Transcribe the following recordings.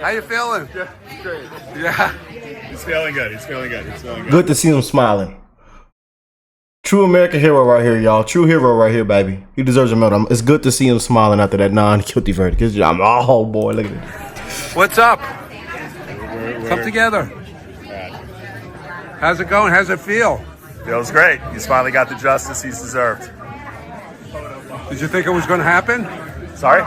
How you feeling? Yeah, great. Yeah. He's feeling good. He's feeling good. He's feeling good. Good to see him smiling. True American hero right here, y'all. True hero right here, baby. He deserves a medal. It's good to see him smiling after that non-guilty verdict. I'm oh boy, look at it. What's up? Come together. How's it going? How's it feel? Feels great. He's finally got the justice he's deserved. Did you think it was going to happen? Sorry?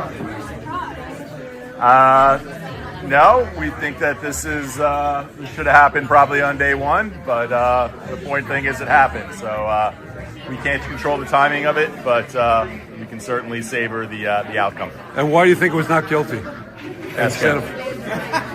No, we think that this should have happened probably on day one, but the point thing is it happened. So we can't control the timing of it, but we can certainly savor the outcome. And why do you think it was not guilty? That's Instead him.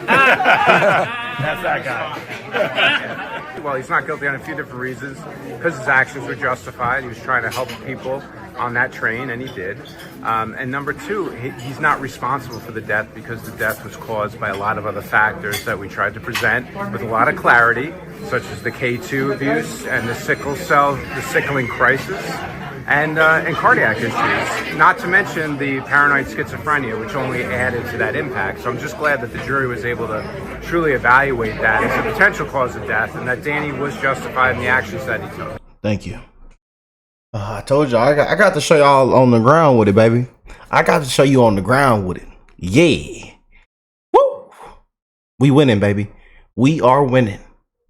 That's that guy. Well, he's not guilty on a few different reasons. Because his actions were justified. He was trying to help people on that train, and he did. And number two, he's not responsible for the death because the death was caused by a lot of other factors that we tried to present with a lot of clarity, such as the K2 abuse and the sickling crisis, and cardiac issues. Not to mention the paranoid schizophrenia, which only added to that impact. So I'm just glad that the jury was able to truly evaluate that as a potential cause of death, and that Danny was justified in the actions that he took. Thank you. I told y'all, I got to show y'all on the ground with it, baby. I got to show you on the ground with it. Yeah. Woo! We winning, baby. We are winning.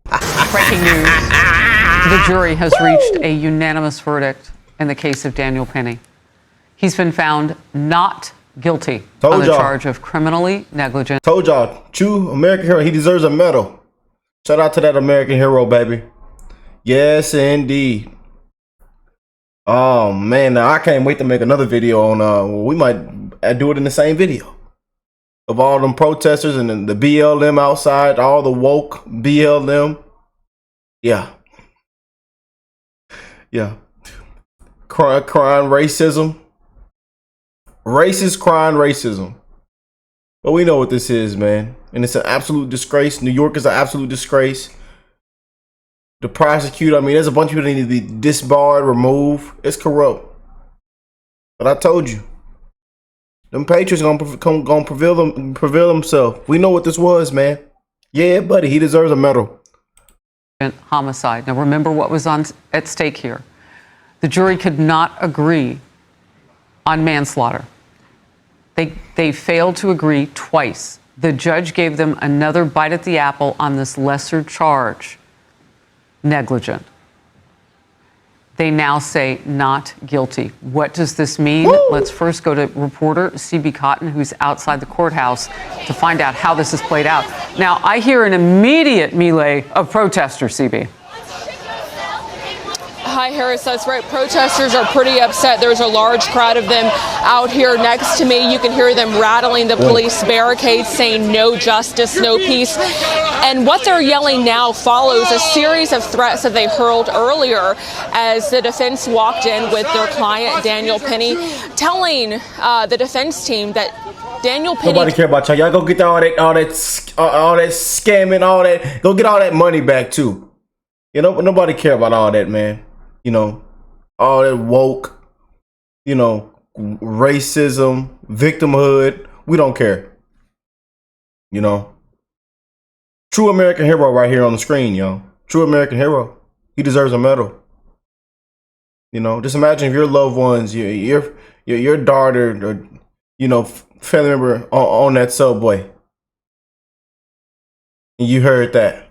Breaking news. The jury has reached a unanimous verdict in the case of Daniel Penny. He's been found not guilty on the charge of criminally negligent. Told y'all, true American hero. He deserves a medal. Shout out to that American hero, baby. Yes, indeed. Oh man, now I can't wait to make another video on we might do it in the same video of all them protesters and then the BLM outside, all the woke BLM. Yeah. Crying racism. Racist crying racism. But we know what this is, man. And it's an absolute disgrace. New York is an absolute disgrace. The prosecutor, I mean, there's a bunch of people that need to be disbarred, removed. It's corrupt. But I told you, them patriots gonna prevail themselves. We know what this was, man. Yeah, buddy, he deserves a medal. Homicide. Now remember what was at stake here. The jury could not agree on manslaughter. They failed to agree twice. The judge gave them another bite at the apple on this lesser charge. Negligent. They now say not guilty. What does this mean? Woo! Let's first go to reporter CB Cotton, who's outside the courthouse, to find out how this has played out. Now, I hear an immediate melee of protesters, CB. Hi, Harris. That's right. Protesters are pretty upset. There's a large crowd of them out here next to me. You can hear them rattling the police barricades, saying no justice, no peace. And what they're yelling now follows a series of threats that they hurled earlier as the defense walked in with their client, Daniel Penny, telling the defense team that Daniel Penny... Nobody care about y'all. Y'all go get all that scamming, all that. Go get all that money back, too. You know, nobody care about all that, man. You know, all that woke, you know, racism, victimhood. We don't care. You know, true American hero right here on the screen, yo. True American hero. He deserves a medal. You know, just imagine if your loved ones, your daughter, or you know, family member on that subway, and you heard that.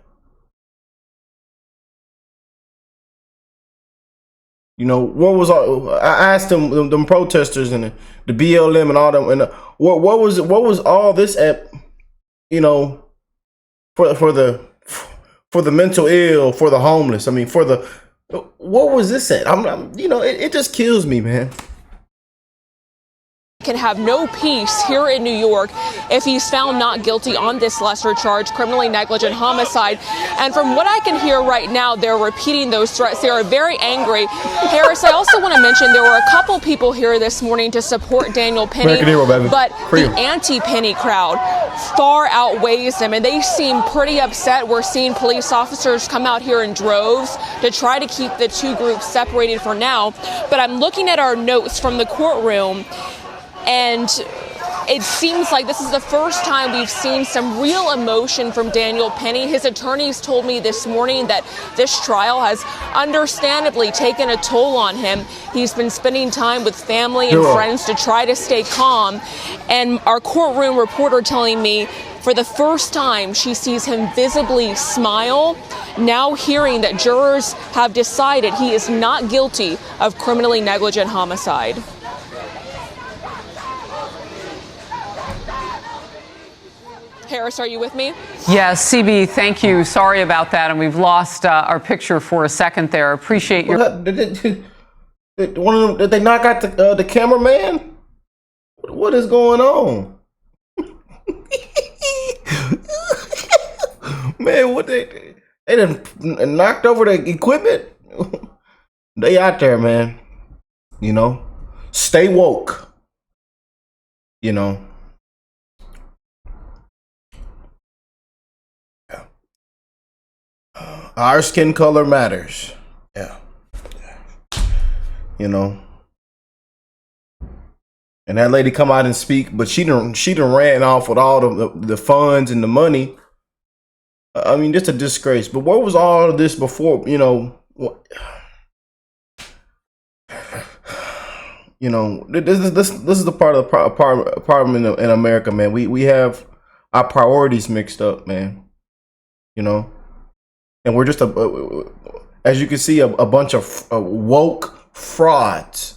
You know, what was all, I asked them protesters and the BLM and all them, and what was all this at, you know, for the mental ill, for the homeless. I mean, what was this at? You know, it just kills me, man. Can have no peace here in New York if he's found not guilty on this lesser charge, criminally negligent homicide. And from what I can hear right now, they're repeating those threats. They are very angry. Harris, I also want to mention there were a couple people here this morning to support Daniel Penny, but the anti-Penny crowd far outweighs them, and they seem pretty upset. We're seeing police officers come out here in droves to try to keep the two groups separated for now. But I'm looking at our notes from the courtroom, and it seems like this is the first time we've seen some real emotion from Daniel Penny. His attorneys told me this morning that this trial has understandably taken a toll on him. He's been spending time with family and friends to try to stay calm. And our courtroom reporter telling me for the first time she sees him visibly smile, now hearing that jurors have decided he is not guilty of criminally negligent homicide. Harris, are you with me? Yes, CB, thank you. Sorry about that. And we've lost our picture for a second there. Appreciate your... Did they knock out the cameraman? What is going on? Man, what they done knocked over the equipment? They out there, man. You know, stay woke. You know. Yeah. Our skin color matters. Yeah. You know. And that lady come out and speak, but she done ran off with all the funds and the money. I mean, just a disgrace. But what was all of this before? You know, this is the part of the problem in America, man. We have our priorities mixed up, man. You know, and we're just as you can see, a bunch of woke frauds.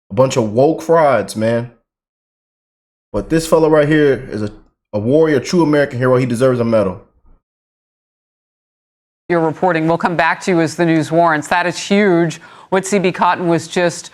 A bunch of woke frauds, man. But this fella right here is a warrior, true American hero. He deserves a medal. Your reporting. We'll come back to you as the news warrants. That is huge. What CB Cotton was just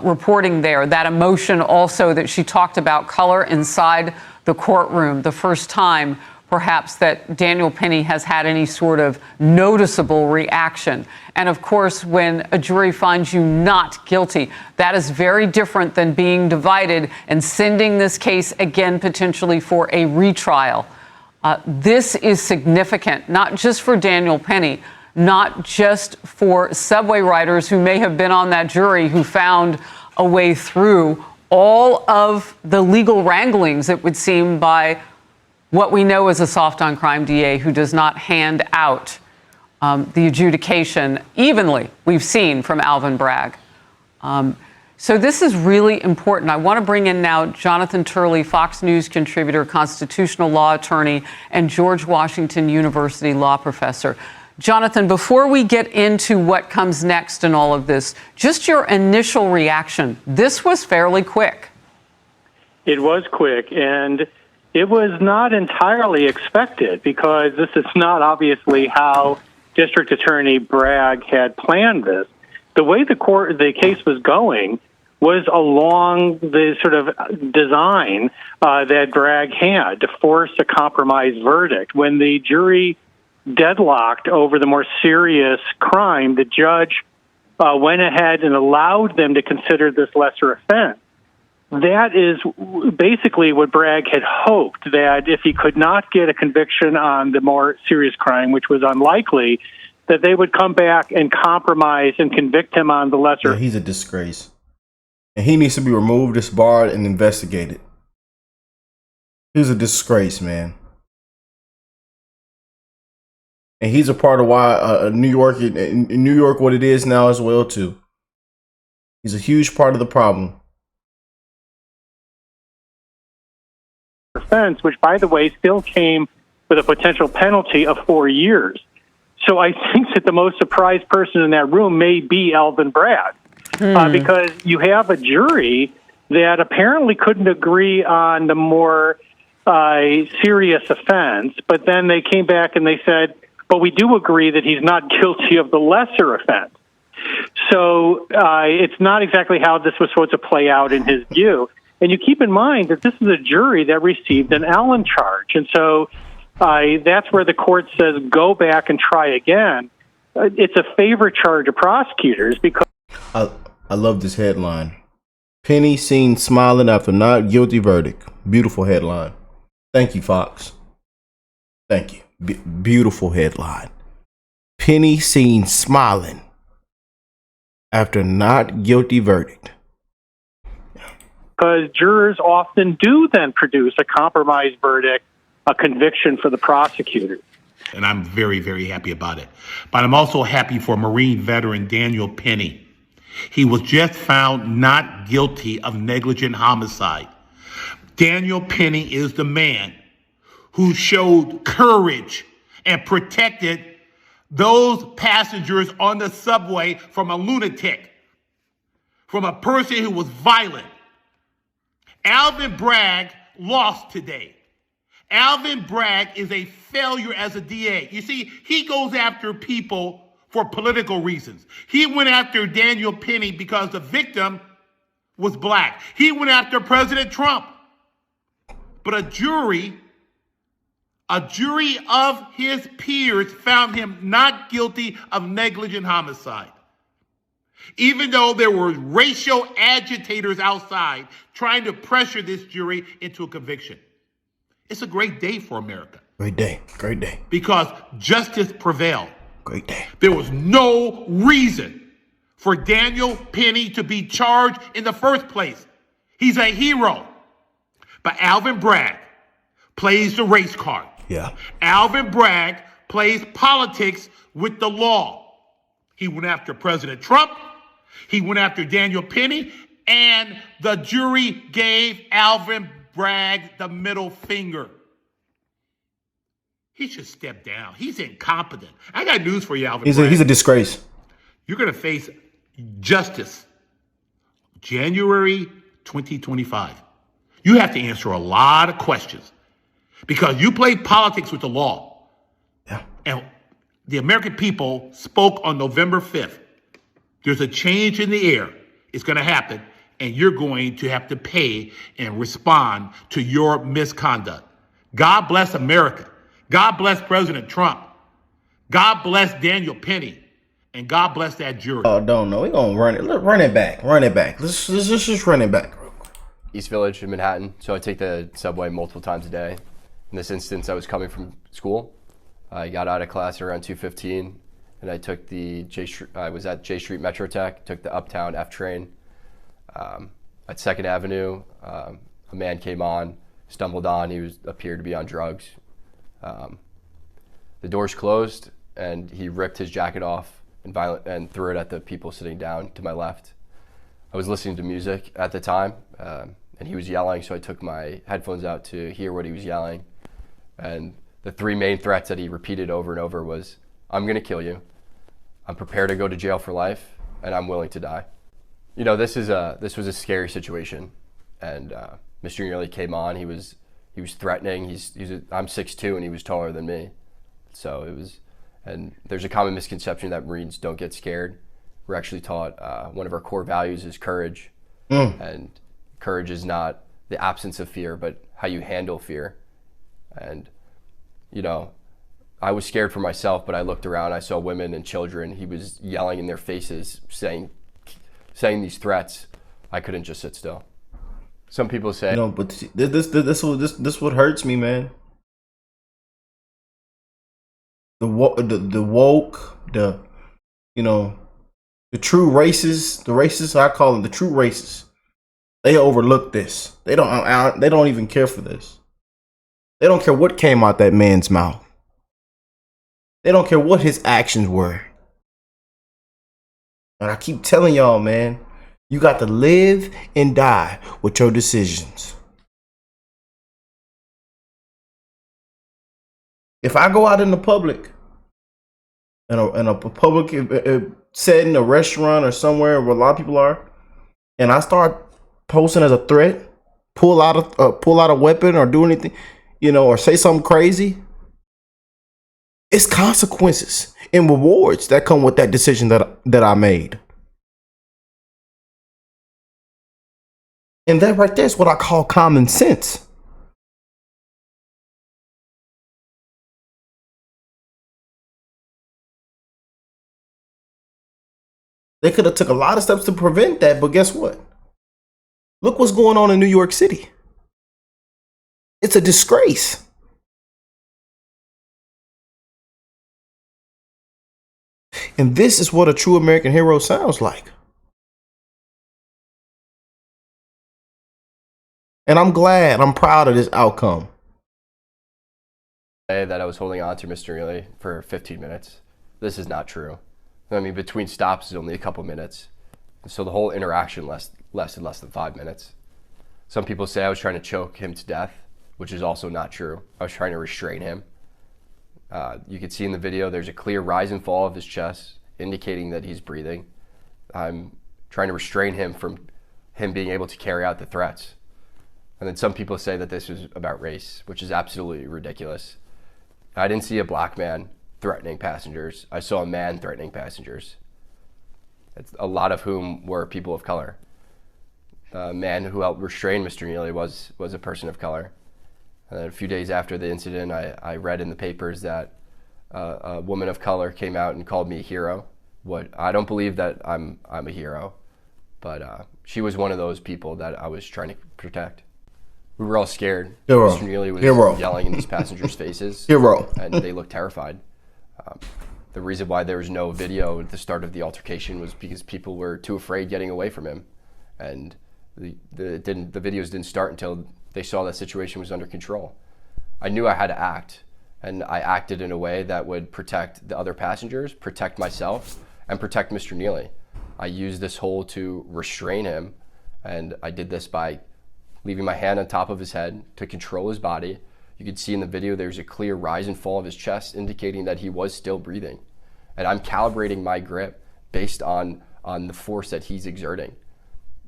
reporting there, that emotion also that she talked about, color inside the courtroom, the first time perhaps that Daniel Penny has had any sort of noticeable reaction. And of course, when a jury finds you not guilty, that is very different than being divided and sending this case again potentially for a retrial. This is significant, not just for Daniel Penny, not just for subway riders who may have been on that jury who found a way through all of the legal wranglings, it would seem, by what we know as a soft on crime DA who does not hand out the adjudication evenly, we've seen from Alvin Bragg. So this is really important. I want to bring in now Jonathan Turley, Fox News contributor, constitutional law attorney, and George Washington University law professor. Jonathan, before we get into what comes next in all of this, just your initial reaction. This was fairly quick. It was quick, and it was not entirely expected because this is not how District Attorney Bragg had planned this. The way the case was going was along the sort of design that Bragg had to force a compromise verdict. When the jury deadlocked over the more serious crime, the judge went ahead and allowed them to consider this lesser offense. That is basically what Bragg had hoped, that if he could not get a conviction on the more serious crime, which was unlikely, that they would come back and compromise and convict him on the lesser. Yeah, he's a disgrace. And he needs to be removed, disbarred, and investigated. He's a disgrace, man. And he's a part of why New York, what it is now as well, too. He's a huge part of the problem. Offense, which, by the way, still came with a potential penalty of 4 years. So I think that the most surprised person in that room may be Alvin Bragg, because you have a jury that apparently couldn't agree on the more serious offense, but then they came back and they said, but we do agree that he's not guilty of the lesser offense. So it's not exactly how this was supposed to play out in his view. And you keep in mind that this is a jury that received an Allen charge. And so that's where the court says, go back and try again. It's a favorite charge of prosecutors because... I love this headline. Penny seen smiling after not guilty verdict. Beautiful headline. Thank you, Fox. Thank you. Beautiful headline. Penny seen smiling after not guilty verdict. because jurors often do then produce a compromise verdict, a conviction for the prosecutor. And I'm very, very happy about it. But I'm also happy for Marine veteran Daniel Penny. He was just found not guilty of negligent homicide. Daniel Penny is the man who showed courage and protected those passengers on the subway from a lunatic, from a person who was violent. Alvin Bragg lost today. Alvin Bragg is a failure as a DA. You see, he goes after people for political reasons. He went after Daniel Penny because the victim was black. He went after President Trump. But a jury of his peers found him not guilty of negligent homicide. Even though there were racial agitators outside trying to pressure this jury into a conviction. It's a great day for America. Great day. Great day. Because justice prevailed. Great day. There was no reason for Daniel Penny to be charged in the first place. He's a hero. But Alvin Bragg plays the race card. Yeah. Alvin Bragg plays politics with the law. He went after President Trump. He went after Daniel Penny. And the jury gave Alvin Bragg the middle finger. He should step down. He's incompetent. I got news for you, Alvin Bragg. He's a disgrace. You're going to face justice January 2025. You have to answer a lot of questions because you played politics with the law. Yeah. And the American people spoke on November 5th. There's a change in the air. It's going to happen, and you're going to have to pay and respond to your misconduct. God bless America. God bless President Trump. God bless Daniel Penny. And God bless that jury. Oh, don't know. We're going to run it. Run it back. Run it back. Let's just run it back. East Village in Manhattan. So I take the subway multiple times a day. In this instance, I was coming from school. I got out of class around 2:15, and I took I was at J Street Metro Tech, took the Uptown F train. At 2nd Avenue, a man came on, stumbled on. He appeared to be on drugs. The doors closed, and he ripped his jacket off and threw it at the people sitting down to my left. I was listening to music at the time, and he was yelling, so I took my headphones out to hear what he was yelling. And the three main threats that he repeated over and over was, "I'm gonna kill you, I'm prepared to go to jail for life, and I'm willing to die." You know, this was a scary situation, and Mr. Nearly came on. He was threatening. I'm 6'2", and he was taller than me, so it was. And there's a common misconception that Marines don't get scared. We're actually taught one of our core values is courage, and courage is not the absence of fear, but how you handle fear. And you know, I was scared for myself, but I looked around. I saw women and children. He was yelling in their faces, saying these threats. I couldn't just sit still. Some people say, but this what hurts me, man. The woke, the true racists, the racists I call them, the true racists. They overlook this. They don't even care for this. They don't care what came out that man's mouth. They don't care what his actions were. And I keep telling y'all, man, you got to live and die with your decisions. If I go out in the public, in a public setting, a restaurant or somewhere where a lot of people are, and I start posing as a threat, pull out a weapon or do anything, or say something crazy, it's consequences and rewards that come with that decision that I made. And that right there is what I call common sense. They could have took a lot of steps to prevent that, but guess what? Look what's going on in New York City. It's a disgrace. And this is what a true American hero sounds like. And I'm glad, I'm proud of this outcome. That I was holding on to Mr. Neely for 15 minutes. This is not true. I mean, between stops is only a couple minutes. So the whole interaction lasted less than 5 minutes. Some people say I was trying to choke him to death, which is also not true. I was trying to restrain him. You can see in the video, there's a clear rise and fall of his chest, indicating that he's breathing. I'm trying to restrain him from him being able to carry out the threats. And then some people say that this was about race, which is absolutely ridiculous. I didn't see a black man threatening passengers. I saw a man threatening passengers, a lot of whom were people of color. The man who helped restrain Mr. Neely was a person of color. And then a few days after the incident, I read in the papers that a woman of color came out and called me a hero. I don't believe that I'm a hero, but she was one of those people that I was trying to protect. We were all scared. Hero. Mr. Neely was Hero. yelling in these passengers' faces. Hero. And they looked terrified. The reason why there was no video at the start of the altercation was because people were too afraid getting away from him. And the videos didn't start until they saw that situation was under control. I knew I had to act, and I acted in a way that would protect the other passengers, protect myself, and protect Mr. Neely. I used this hold to restrain him, and I did this by leaving my hand on top of his head to control his body. You can see in the video there's a clear rise and fall of his chest, indicating that he was still breathing. And I'm calibrating my grip based on the force that he's exerting.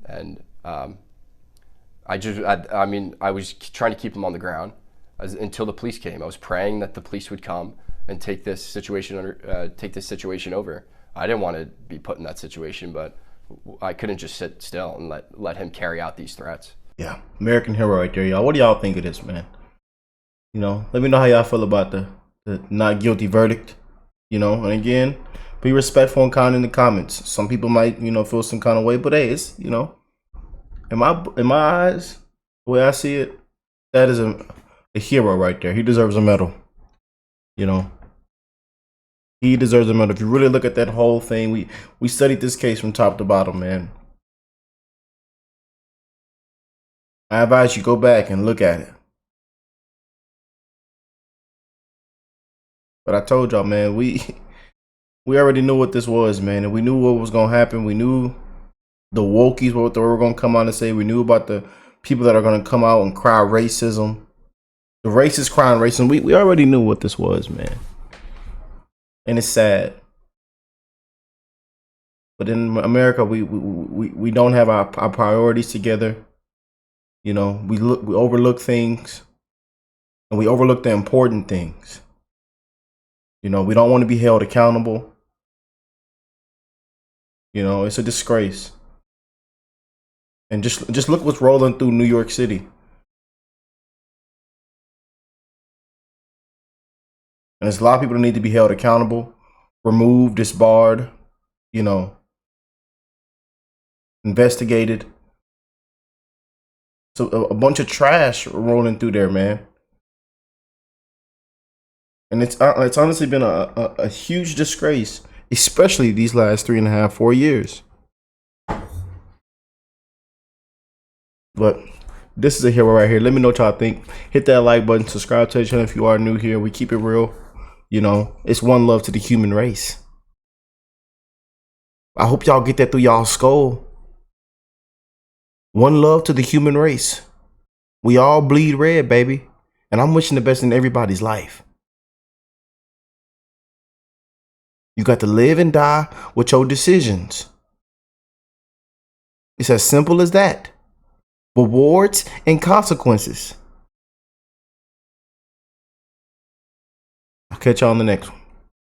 And I was trying to keep him on the ground until the police came. I was praying that the police would come and take this situation over. I didn't want to be put in that situation, but I couldn't just sit still and let him carry out these threats. Yeah, American hero right there, y'all. What do y'all think of this, man? You know, let me know how y'all feel about the not guilty verdict. You know, and again, be respectful and kind in the comments. Some people might, feel some kind of way, but hey, it's, in my eyes, the way I see it, that is a hero right there. He deserves a medal. He deserves a medal. If you really look at that whole thing, we studied this case from top to bottom, man. I advise you go back and look at it. But I told y'all, man, we already knew what this was, man, and we knew what was gonna happen. We knew the wokies what they were gonna come out and say. We knew about the people that are gonna come out and cry racism. The racists crying racism. We already knew what this was, man. And it's sad. But in America, we don't have our priorities together. We overlook things, and we overlook the important things. We don't want to be held accountable. It's a disgrace. And just look what's rolling through New York City. And there's a lot of people that need to be held accountable, removed, disbarred, investigated. So a bunch of trash rolling through there, man. And it's honestly been a huge disgrace, especially these last 3.5, 4 years. But this is a hero right here. Let me know what y'all think. Hit that like button, subscribe to the channel if you are new here. We keep it real. It's one love to the human race. I hope y'all get that through y'all skull. One love to the human race. We all bleed red, baby. And I'm wishing the best in everybody's life. You got to live and die with your decisions. It's as simple as that. Rewards and consequences. I'll catch y'all on the next one.